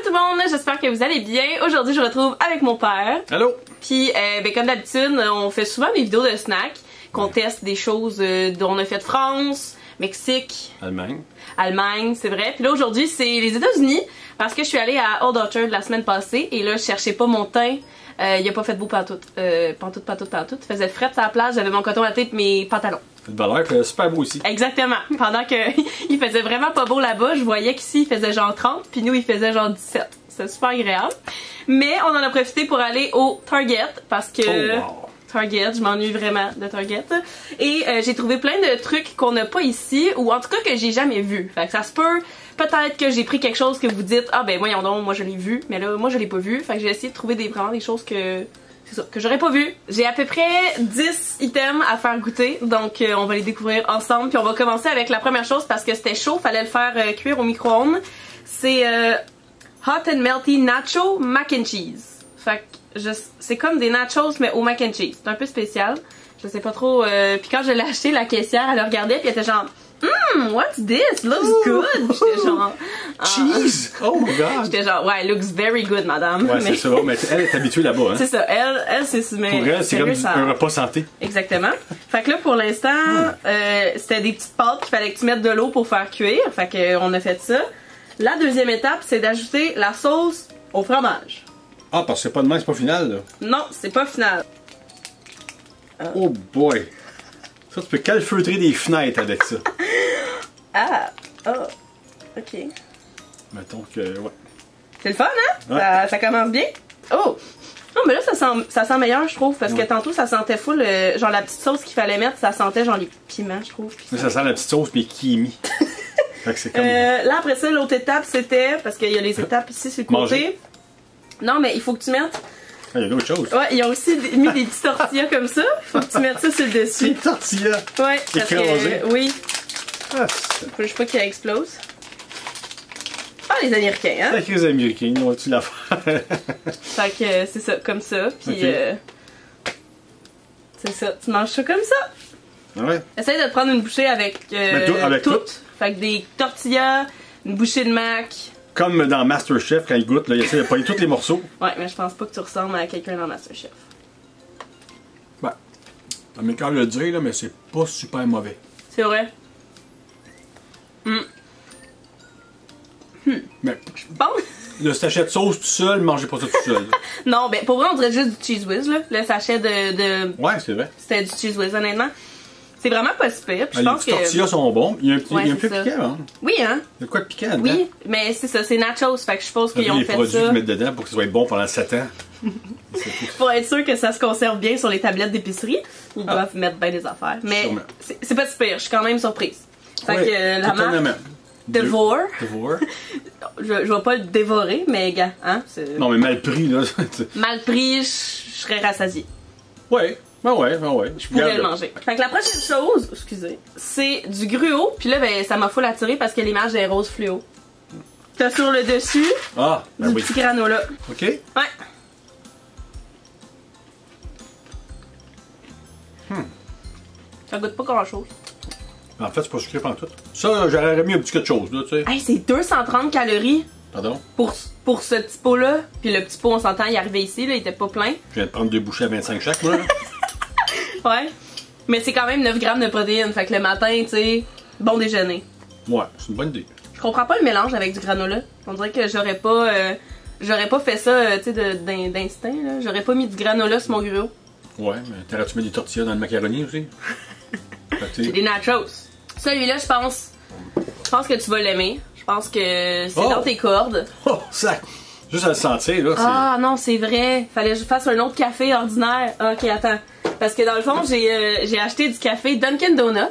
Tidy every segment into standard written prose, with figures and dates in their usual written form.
tout le monde, j'espère que vous allez bien. Aujourd'hui, je retrouve avec mon père. Allô? Puis, comme d'habitude, on fait souvent des vidéos de snacks, qu'on teste des choses dont on a fait France, Mexique, Allemagne, c'est vrai. Puis là, aujourd'hui, c'est les États-Unis, parce que je suis allée à Old Orchard la semaine passée, et là, je cherchais pas mon teint. Il a pas fait beau pantoute. Pantoute. Il faisait fret sur la plage, j'avais mon coton à tête et mes pantalons. Le valeur fait super beau ici. Exactement. Pendant que il faisait vraiment pas beau là-bas, je voyais qu'ici il faisait genre 30, puis nous il faisait genre 17. C'était super agréable. Mais on en a profité pour aller au Target parce que Target, je m'ennuie vraiment de Target. Et j'ai trouvé plein de trucs qu'on n'a pas ici, ou en tout cas que j'ai jamais vu. Fait que ça se peut, peut-être que j'ai pris quelque chose que vous dites, ah ben voyons donc, moi je l'ai vu, mais là moi je l'ai pas vu. Fait que j'ai essayé de trouver vraiment des choses que j'aurais pas vu. J'ai à peu près 10 items à faire goûter, donc on va les découvrir ensemble. Puis on va commencer avec la première chose parce que c'était chaud, fallait le faire cuire au micro-ondes. C'est Hot and Melty Nacho Mac and Cheese. Fait que c'est comme des nachos mais au mac and cheese. C'est un peu spécial. Je sais pas trop. Puis quand je l'ai acheté, la caissière elle le regardait puis elle était genre what's this? Looks good! J'étais genre... Cheese! Oh my god! J'étais genre, ouais, looks very good, madame. Ouais, c'est ça. Mais elle est habituée là-bas, hein? C'est ça. Elle, c'est... Pour elle, c'est comme un repas santé. Exactement. Fait que là, pour l'instant, c'était des petites pâtes qu'il fallait que tu mettes de l'eau pour faire cuire. Fait que on a fait ça. La deuxième étape, c'est d'ajouter la sauce au fromage. Ah, parce que c'est pas demain, c'est pas final, là? Non, c'est pas final. Oh boy! Ça, tu peux calfeutrer des fenêtres avec ça. Ok. Mettons que, ouais. C'est le fun, hein? Ouais. Ça commence bien. Oh! Non, mais là, ça sent meilleur, je trouve, parce que tantôt, ça sentait full, genre la petite sauce qu'il fallait mettre, ça sentait genre les piments, je trouve. Mais ça sent la petite sauce, mais qui est mis. Fait que c'est comme... là, après ça, l'autre étape, c'était, parce qu'il y a les étapes ici sur le côté. Manger. Non, mais il faut que tu mettes... Ah, il y a d'autres choses. Ouais, ils ont aussi mis des petits tortillas comme ça. Faut que tu mettes ça sur le dessus. Des tortillas! Ouais, parce que... Oui. Ah, Faut juste pas qu'il explose. Ah, les Américains, hein? Sacrés les Américains, ils ont-tu l'affaire? Fait que c'est ça, comme ça. Puis c'est ça, tu manges ça comme ça. Ouais. Essaye de te prendre une bouchée avec, avec tout. Fait que des tortillas, une bouchée de mac. Comme dans Masterchef, quand il goûte, là, il essaie de pogner tous les morceaux. Ouais, mais je pense pas que tu ressembles à quelqu'un dans Masterchef. Ben, ça m'écoeure de le dire, là, mais c'est pas super mauvais. C'est vrai? Mais Bon! le sachet de sauce tout seul, mangez pas ça tout seul. Non, ben pour vrai, on dirait juste du Cheese Whiz, là. Le sachet de... Ouais, c'est vrai. C'était du Cheese Whiz, honnêtement. C'est vraiment pas super. Puis je pense les tortillas sont bons. Il y a un, ouais, un peu piquant, hein? Oui, hein? Il y a de quoi de piquant dedans? Oui, mais c'est ça, c'est nachos. Fait que je suppose qu'ils ont les fait produits ça. qu'ils mettent dedans pour que ce soit bon pendant 7 ans. Pour être sûr que ça se conserve bien sur les tablettes d'épicerie, ils doivent mettre bien des affaires. Mais c'est pas super, je suis quand même surprise. Fait que la marque Devour. Je vais pas le dévorer, mais gars, hein? Non, mais mal pris, là. Mal pris, je serais rassasiée. Ouais. Ouais. Je pourrais le manger. Fait que la prochaine chose, excusez, c'est du gruau. Puis là, ben, ça m'a full attiré parce que l'image est rose fluo. T'as sur le dessus du petit granola. OK. Ouais. Ça goûte pas grand chose. En fait, c'est pas sucré pantoute. Ça, j'aurais mis un petit quelque chose, là, tu sais. Hey, c'est 230 calories. Pardon? Pour ce petit pot-là. Puis le petit pot, on s'entend, il arrivait ici, là, il était pas plein. Je viens de prendre 2 bouchées à 25 chaque, moi. Ouais. Mais c'est quand même 9 grammes de protéines. Fait que le matin, tu sais, bon déjeuner. Ouais, c'est une bonne idée. Je comprends pas le mélange avec du granola. On dirait que j'aurais pas fait ça, tu sais, d'instinct, là. J'aurais pas mis du granola sur mon gruau. Ouais, mais t'aurais-tu mis des tortillas dans le macaroni aussi? J'ai des nachos. Celui-là, je pense que tu vas l'aimer. Je pense que c'est dans tes cordes. Oh, ça! Juste à le sentir, là. Ah non, c'est vrai. Fallait que je fasse un autre café ordinaire. Ok, attends. Parce que dans le fond, j'ai acheté du café Dunkin' Donut.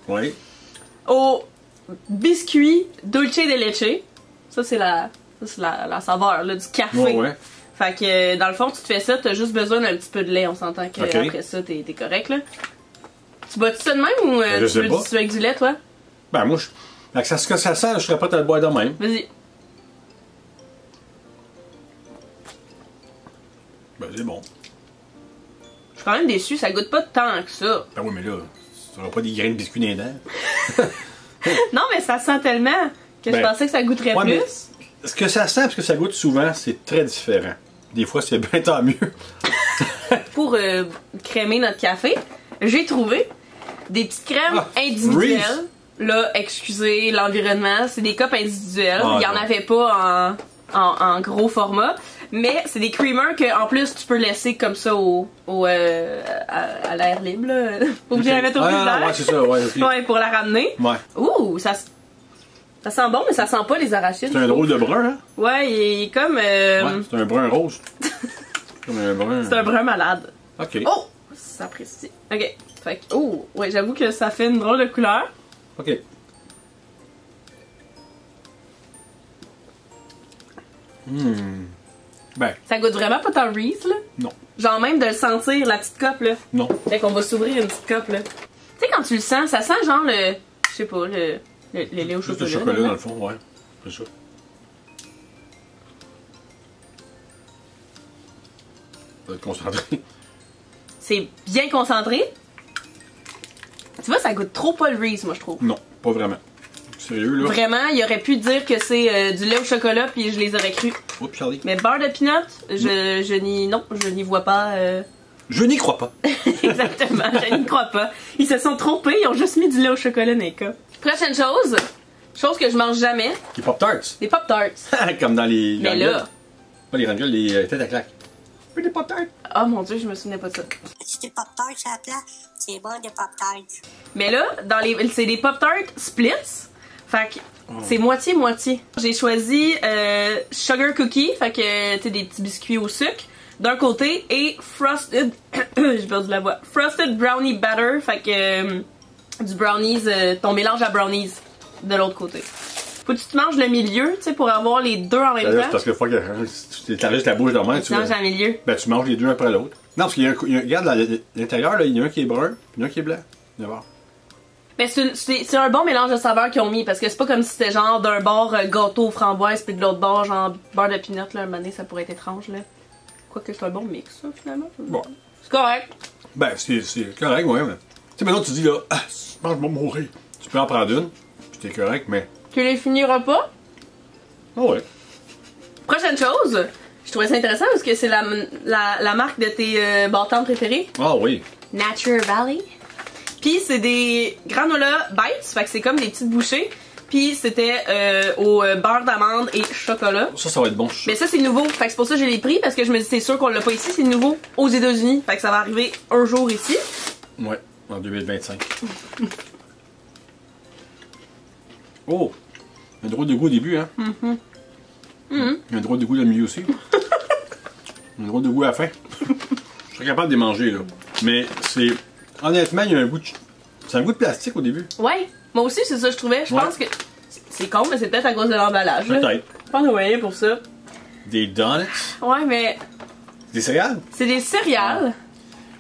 Oui. Au biscuit dulce de leche. Ça, c'est la saveur là, du café. Ouais. Fait que dans le fond, tu te fais ça, t'as juste besoin d'un petit peu de lait. On s'entend qu'après ça, t'es correct, là. Tu bois-tu ça de même ou tu veux du avec du lait, toi? Ben, moi, avec ce que ça sent, je serais pas à le boire de même. Vas-y. Ben, c'est bon. Je suis quand même déçue, ça goûte pas tant que ça. Ben oui, mais là, tu n'auras pas des grains de biscuits dans les dents. Non, mais ça sent tellement que je pensais que ça goûterait plus. ce que ça sent et ce que ça goûte souvent, c'est très différent. Des fois, c'est bien tant mieux. Pour crémer notre café, j'ai trouvé des petites crèmes individuelles. Reese. Là, excusez l'environnement, c'est des cups individuels. Ah, Il y en non. avait pas en gros format. Mais c'est des creamers que en plus tu peux laisser comme ça à l'air libre. Là. Faut que j'y mettre au visage. Ouais, c'est ça, ouais. Okay. Ouais, pour la ramener. Ouais. Ouh, ça sent bon, mais ça sent pas les arachides. C'est un drôle de brun, hein? Ouais, il est comme. Ouais, c'est un brun rose. Comme un brun. C'est un brun malade. Ok. Oh! Ça apprécie. Ok. Fait que, oh, ouais, j'avoue que ça fait une drôle de couleur. Ok. Ben, Ça goûte vraiment pas tant Reese, là. non. Genre même de le sentir, la petite coupe, là. Non. Fait qu'on va s'ouvrir une petite coupe, là. Tu sais, quand tu le sens, ça sent genre le. Je sais pas, le lait au Juste chocolat. du chocolat là. dans le fond, ouais. C'est ça. Ça va être concentré. C'est bien concentré. Tu vois, ça goûte trop pas le Reese, moi, je trouve. Non, pas vraiment. Sérieux, là. Vraiment, il aurait pu dire que c'est du lait au chocolat, puis je les aurais cru. Oups, Charlie. Mais beurre de peanut, je n'y vois pas. Je n'y crois pas. Exactement, je n'y crois pas. Ils se sont trompés, ils ont juste mis du lait au chocolat, Neka. Prochaine chose que je mange jamais, Les Pop-Tarts. des Pop-Tarts. Comme dans les. Mais là, Pas les Rangers, les têtes à claque. Oui, les Pop-Tarts. oh mon dieu, je me souvenais pas de ça. As-tu des Pop-Tarts à la place? C'est bon, des Pop-Tarts. Mais là, c'est des Pop-Tarts splits. Fait que c'est moitié-moitié. J'ai choisi Sugar Cookie, fait que tu sais, des petits biscuits au sucre d'un côté, et Frosted, j'ai perdu la voix, Frosted Brownie Batter, fait que du brownies, ton mélange à brownies de l'autre côté. Faut que tu te manges le milieu, tu sais, pour avoir les deux en même C'est temps. parce que fois que tu t'arrêtes la bouche de main, Tu manges dans le milieu. ben, tu manges les deux après l'autre. Non, parce qu'il y a regarde, l'intérieur, là, il y en a un qui est brun, puis un qui est blanc. D'abord. Mais c'est un bon mélange de saveurs qu'ils ont mis, parce que c'est pas comme si c'était genre d'un bord gâteau aux framboises, puis de l'autre bord genre beurre de peanut, là, un moment donné, ça pourrait être étrange, là. Quoique c'est un bon mix, ça, finalement. Bon. C'est correct. Ben, c'est correct, ouais, mais. Tu sais, maintenant, tu dis, là, ah, je vais mourir. Tu peux en prendre une, puis t'es correct, mais. Tu les finiras pas. Ah ouais. Prochaine chose, je trouvais ça intéressant parce que c'est la marque de tes bâtons préférés, Ah oui. Nature Valley. Puis c'est des granola bites, fait que c'est comme des petites bouchées. Puis c'était au beurre d'amande et chocolat. Ça va être bon. Mais ça c'est nouveau, fait que c'est pour ça que je l'ai pris parce que je me dis c'est sûr qu'on l'a pas ici, c'est nouveau aux États-Unis, fait que ça va arriver un jour ici. Ouais, en 2025. Oh! Un drôle de goût au début, hein? Un drôle de goût dans le milieu aussi. Un drôle de goût à la fin. Je serais capable de les manger, là. Mais c'est. Honnêtement, il y a un goût de. C'est un goût de plastique au début. Ouais, moi aussi c'est ça je trouvais. Je pense que c'est con, mais c'est peut-être à cause de l'emballage. là. Peut-être. Je pense qu'on voyait pour ça. Des donuts. Ouais, mais Des céréales. c'est des céréales.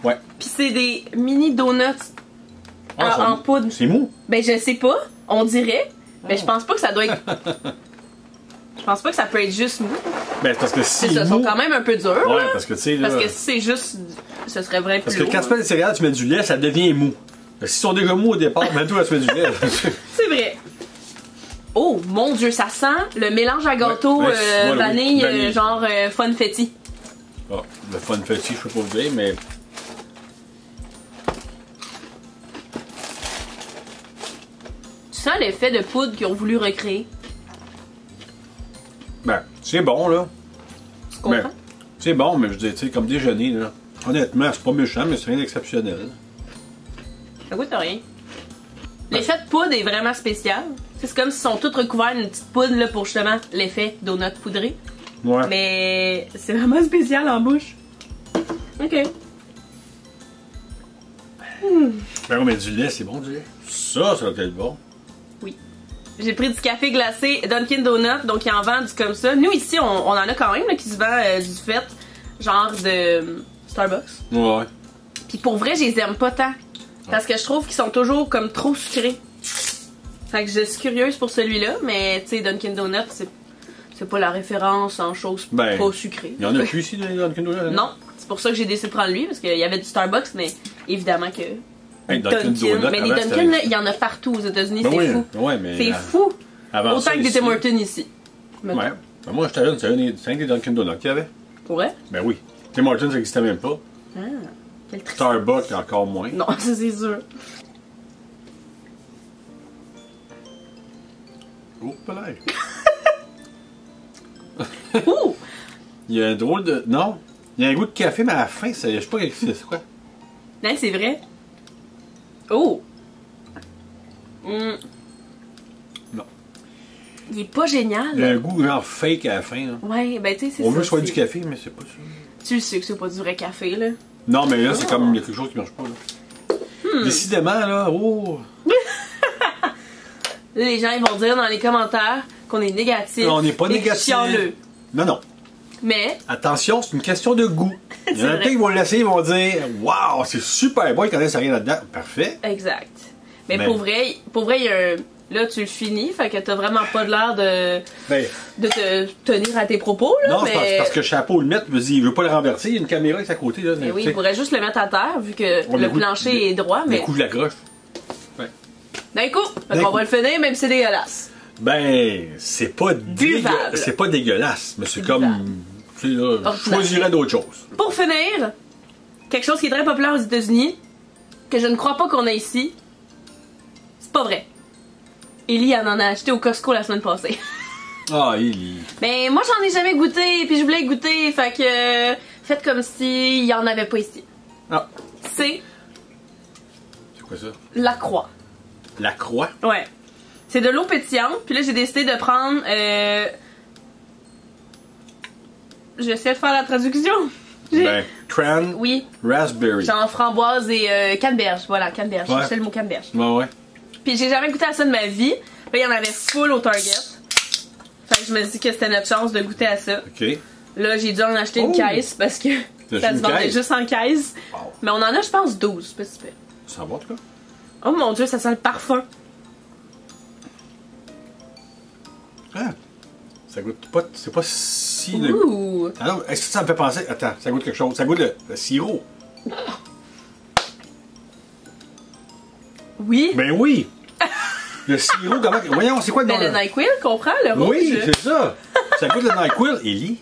Ouais. Pis c'est des mini donuts en poudre. C'est mou. Ben je sais pas, on dirait. Mais je pense pas que ça doit être. Je pense pas que ça peut être juste mou. Ben, parce que si. C'est ça, ils sont quand même un peu durs. Ouais, là. parce que tu sais, là. Parce que si c'est juste. Ce serait vrai Parce plus que quand lourd. tu fais des céréales, tu mets du lait, ça devient mou. S'ils sont déjà mous au départ, même toi, tu mets du lait. C'est vrai. Oh mon dieu, ça sent le mélange à gâteau Ouais, ouais, oui, vanille, vanille. genre funfetti. Ah, le funfetti, je peux pas vous dire, mais. Tu sens l'effet de poudre qu'ils ont voulu recréer. Ben, c'est bon, là. Tu comprends? Ben, c'est bon, mais je dis, tu sais, comme déjeuner, là. Honnêtement, c'est pas méchant, mais c'est rien d'exceptionnel. Ça goûte rien. L'effet de poudre est vraiment spécial. C'est comme s'ils sont tous recouverts d'une petite poudre là, pour justement l'effet donut poudré. Ouais. Mais c'est vraiment spécial en bouche. Ok. Ben, ouais, mais du lait, c'est bon, du lait. Ça doit être bon. Oui. J'ai pris du café glacé Dunkin' Donut, donc ils en vendent du comme ça. Nous ici, on en a quand même là, qui se vend du fait, genre de Starbucks. Ouais. Puis pour vrai, je les aime pas tant. Parce que je trouve qu'ils sont toujours comme trop sucrés. Fait que je suis curieuse pour celui-là, mais tu sais, Dunkin' Donut, c'est pas la référence en choses Ben, pas sucrées. Il y en a plus ici dans Dunkin' Donuts? hein? Non, c'est pour ça que j'ai décidé de prendre lui, parce qu'il y avait du Starbucks, mais évidemment que. Hey, Dunkin' Donuts, mais des avant, Dunkin', c'était- là, il y en a partout aux États-Unis, Ben c'est oui, fou. ouais, mais C'est fou. avant Autant ça, que des ici- Tim Hortons ici. mettons. Ouais. Ben, moi, j'étais jeune, c'est un des Dunkin' Donuts qu'il y avait. Ouais. Ben oui. Tim Hortons, ça n'existait même pas. Ah, quel triste. Starbucks, encore moins. Non, ça c'est sûr. Oh, pas l'air. Ouh! Il y a un drôle de. Non. Il y a un goût de café, mais à la fin, je sais pas c'est quoi. Non, c'est vrai. Oh! Mm. Non. Il est pas génial. Il y a un goût genre fake à la fin. Là. Ouais, ben tu sais, c'est ça. On veut que ce soit c'est- du café, mais c'est pas ça. Tu le sais que c'est pas du vrai café, là. Non, mais là, c'est Oh. comme il y a quelque chose qui marche pas. Là. Décidément, là, oh. Là, les gens, ils vont dire dans les commentaires qu'on est négatif. On n'est pas et négatif. chialeux. Non, non. Mais, Attention, c'est une question de goût. Il y en a C'est plein qui vrai. vont le laisser, ils vont dire waouh, c'est super bon, ils connaissent rien là-dedans. Parfait. exact. Mais, Mais- pour vrai, il y a un... Là, tu le finis, fait que t'as vraiment pas de l'air Ben, de te tenir à tes propos, là. non, mais... c'est parce que le chapeau le mettre, je me dis, il veut pas le renverser, il y a une caméra qui est à côté. Là, Mais oui, tu sais. il pourrait juste le mettre à terre, vu que Ouais, mais le écoute, plancher est droit, Du mais... coup, je l'accroche. D'un coup! Fait D'un qu'on coup. va le finir, même si c'est dégueulasse. Ben, c'est pas Buvable. c'est pas dégueulasse, mais c'est C'est comme. buvable. Tu sais, là, je Ordinaire. choisirais d'autres choses. Pour finir, quelque chose qui est très populaire aux États-Unis, que je ne crois pas qu'on a ici, c'est pas vrai. Ellie en a acheté au Costco la semaine passée. Ah, il. Mais moi j'en ai jamais goûté, puis je voulais goûter, fait que faites comme si il y en avait pas ici. Ah, C'est c'est quoi ça? la Croix. La croix? Ouais. C'est de l'eau pétillante, puis là j'ai décidé de prendre. J'essaie de faire la traduction. Ben, cran, Oui, raspberry. genre framboise et canneberge. Voilà, canneberge. Ouais. C'est le mot canneberge. Ouais, ouais. Puis j'ai jamais goûté à ça de ma vie. Là, il y en avait full au Target. Fait que je me dis que c'était notre chance de goûter à ça. Ok. Là, j'ai dû en acheter une Oh! caisse parce que T'as ça acheté se une vendait caisse? juste en caisse. Wow. Mais on en a, je pense, 12. C'est pas si pire. Ça va, en tout cas? Oh mon dieu, ça sent le parfum. Ah. Ça goûte pas. C'est pas si. Ouh! Ah non, est-ce que ça me fait penser. Attends, ça goûte quelque chose. Ça goûte le sirop. Oui! Ben oui! Le sirop, comment. Voyons, c'est quoi Ben, le NyQuil, comprends? Le rouge? Oui, c'est ça! Ça goûte le NyQuil. Ellie?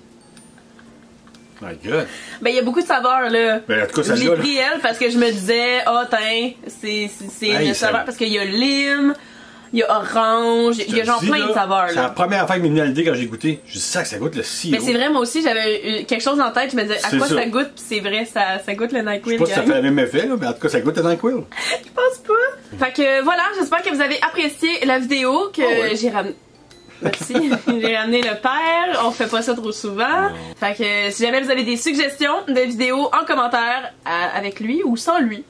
My God! Ben, il y a beaucoup de saveurs, là. Ben, en tout cas, Je l'ai celle-là. là. pris elle parce que je me disais, ah, tiens, c'est Hey, une ça- saveur. Parce qu'il y a lime, il y a orange, il y a genre Je te dis, plein de là, saveurs, C'est la là. première affaire qui m'est venue à l'idée quand j'ai goûté. Je dis ça que ça goûte le sirop. Mais c'est vrai, moi aussi, j'avais quelque chose en tête. Je me disais, à C'est quoi ça. ça goûte? Puis c'est vrai, ça goûte le Je sais NyQuil. pas si ça gang. fait le même effet, là, mais en tout cas, ça goûte le NyQuil. Je pense pas. Fait que voilà, j'espère que vous avez apprécié la vidéo que Ah ouais. j'ai ramené. Merci. J'ai ramené le père. On fait pas ça trop souvent. Fait que si jamais vous avez des suggestions de vidéos en commentaire avec lui ou sans lui,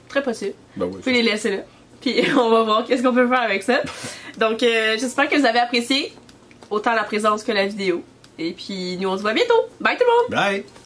très possible. Ben oui. Vous pouvez les laisser là. Puis on va voir qu'est-ce qu'on peut faire avec ça. Donc j'espère que vous avez apprécié autant la présence que la vidéo. Et puis nous on se voit bientôt. Bye tout le monde! Bye!